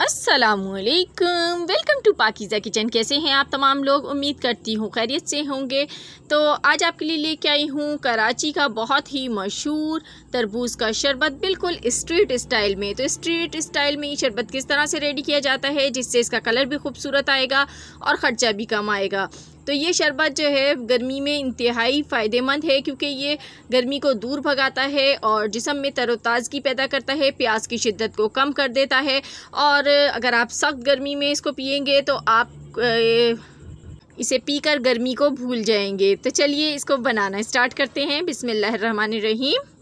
अस्सलामुअलैकुम, welcome to Pakeezah kitchen. कैसे हैं आप तमाम लोग? उम्मीद करती हूँ खैरियत से होंगे। तो आज आपके लिए लेके आई हूँ कराची का बहुत ही मशहूर तरबूज का शरबत, बिल्कुल स्ट्रीट स्टाइल में। तो स्ट्रीट स्टाइल में ये शरबत किस तरह से रेडी किया जाता है जिससे इसका कलर भी खूबसूरत आएगा और ख़र्चा भी कम आएगा। तो ये शरबत जो है गर्मी में इंतहाई फ़ायदेमंद है क्योंकि ये गर्मी को दूर भगाता है और जिस्म में तरोताज़गी पैदा करता है, प्यास की शिद्दत को कम कर देता है। और अगर आप सख्त गर्मी में इसको पिएंगे तो आप इसे पीकर गर्मी को भूल जाएंगे। तो चलिए इसको बनाना स्टार्ट करते हैं। बिस्मिल्लाहिर्रहमानिर्रहीम।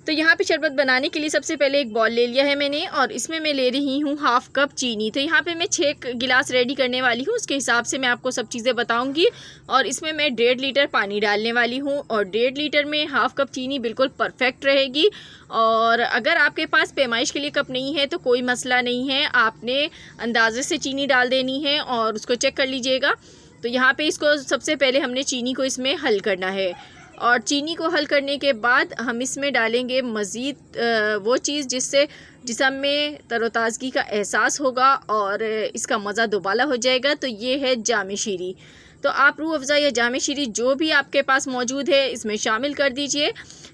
तो यहाँ पे शरबत बनाने के लिए सबसे पहले एक बॉल ले लिया है मैंने और इसमें मैं ले रही हूँ हाफ़ कप चीनी। तो यहाँ पे मैं 6 गिलास रेडी करने वाली हूँ, उसके हिसाब से मैं आपको सब चीज़ें बताऊँगी। और इसमें मैं 1.5 लीटर पानी डालने वाली हूँ और 1.5 लीटर में हाफ़ कप चीनी बिल्कुल परफेक्ट रहेगी। और अगर आपके पास पैमाइश के लिए कप नहीं है तो कोई मसला नहीं है, आपने अंदाजे से चीनी डाल देनी है और उसको चेक कर लीजिएगा। तो यहाँ पे इसको सबसे पहले हमने चीनी को इसमें हल करना है और चीनी को हल करने के बाद हम इसमें डालेंगे मज़ीद वो चीज़ जिससे जिस्म में तरोताज़गी का एहसास होगा और इसका मज़ा दोबाला हो जाएगा। तो ये है जामे शीरी। तो आप रूह अफ़ज़ा या जामे शीरी जो भी आपके पास मौजूद है इसमें शामिल कर दीजिए।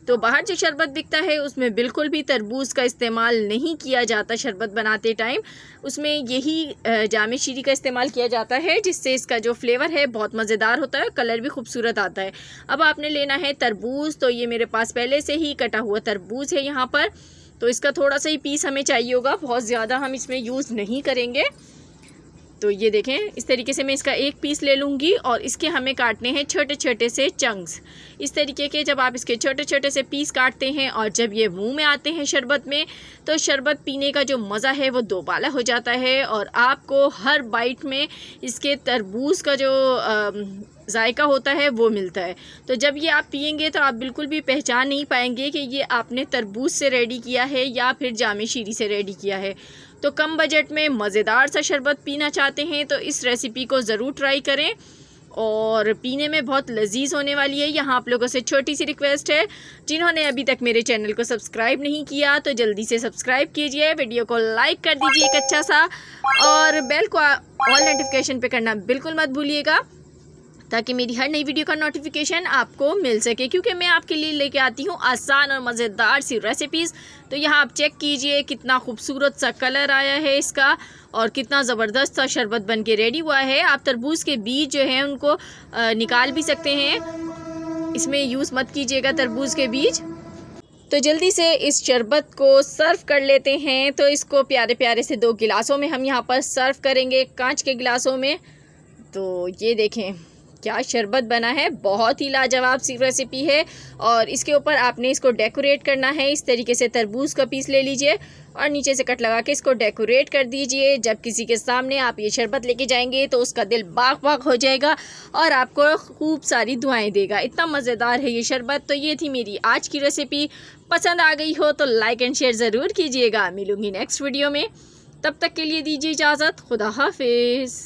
तो बाहर जो शरबत बिकता है उसमें बिल्कुल भी तरबूज का इस्तेमाल नहीं किया जाता शरबत बनाते टाइम, उसमें यही जामे शीरी का इस्तेमाल किया जाता है जिससे इसका जो फ्लेवर है बहुत मज़ेदार होता है, कलर भी खूबसूरत आता है। अब आपने लेना है तरबूज। तो ये मेरे पास पहले से ही कटा हुआ तरबूज है यहाँ पर। तो इसका थोड़ा सा ही पीस हमें चाहिए होगा, बहुत ज़्यादा हम इसमें यूज़ नहीं करेंगे। तो ये देखें, इस तरीके से मैं इसका एक पीस ले लूँगी और इसके हमें काटने हैं छोटे छोटे से चंक्स। इस तरीके के जब आप इसके छोटे छोटे से पीस काटते हैं और जब ये मुंह में आते हैं शरबत में, तो शरबत पीने का जो मज़ा है वो दोबाला हो जाता है और आपको हर बाइट में इसके तरबूज का जो जायका होता है वो मिलता है। तो जब ये आप पिएंगे तो आप बिल्कुल भी पहचान नहीं पाएंगे कि ये आपने तरबूज से रेडी किया है या फिर जामे शीरी से रेडी किया है। तो कम बजट में मज़ेदार सा शरबत पीना चाहते हैं तो इस रेसिपी को ज़रूर ट्राई करें और पीने में बहुत लजीज होने वाली है। यहाँ आप लोगों से छोटी सी रिक्वेस्ट है, जिन्होंने अभी तक मेरे चैनल को सब्सक्राइब नहीं किया तो जल्दी से सब्सक्राइब कीजिए, वीडियो को लाइक कर दीजिए एक अच्छा सा और बेल को ऑल नोटिफिकेशन पे करना बिल्कुल मत भूलिएगा ताकि मेरी हर नई वीडियो का नोटिफिकेशन आपको मिल सके, क्योंकि मैं आपके लिए लेके आती हूँ आसान और मज़ेदार सी रेसिपीज़। तो यहाँ आप चेक कीजिए कितना खूबसूरत सा कलर आया है इसका और कितना ज़बरदस्त सा शरबत बन के रेडी हुआ है। आप तरबूज के बीज जो हैं उनको निकाल भी सकते हैं, इसमें यूज़ मत कीजिएगा तरबूज के बीज। तो जल्दी से इस शरबत को सर्व कर लेते हैं। तो इसको प्यारे प्यारे से 2 गिलासों में हम यहाँ पर सर्व करेंगे, कांच के गिलासों में। तो ये देखें क्या शरबत बना है, बहुत ही लाजवाब सी रेसिपी है। और इसके ऊपर आपने इसको डेकोरेट करना है। इस तरीके से तरबूज का पीस ले लीजिए और नीचे से कट लगा के इसको डेकोरेट कर दीजिए। जब किसी के सामने आप ये शरबत लेके जाएंगे तो उसका दिल बाग बाग हो जाएगा और आपको खूब सारी दुआएं देगा। इतना मज़ेदार है ये शरबत। तो ये थी मेरी आज की रेसिपी। पसंद आ गई हो तो लाइक एंड शेयर ज़रूर कीजिएगा। मिलूँगी नेक्स्ट वीडियो में, तब तक के लिए दीजिए इजाज़त। खुदा हाफिज़।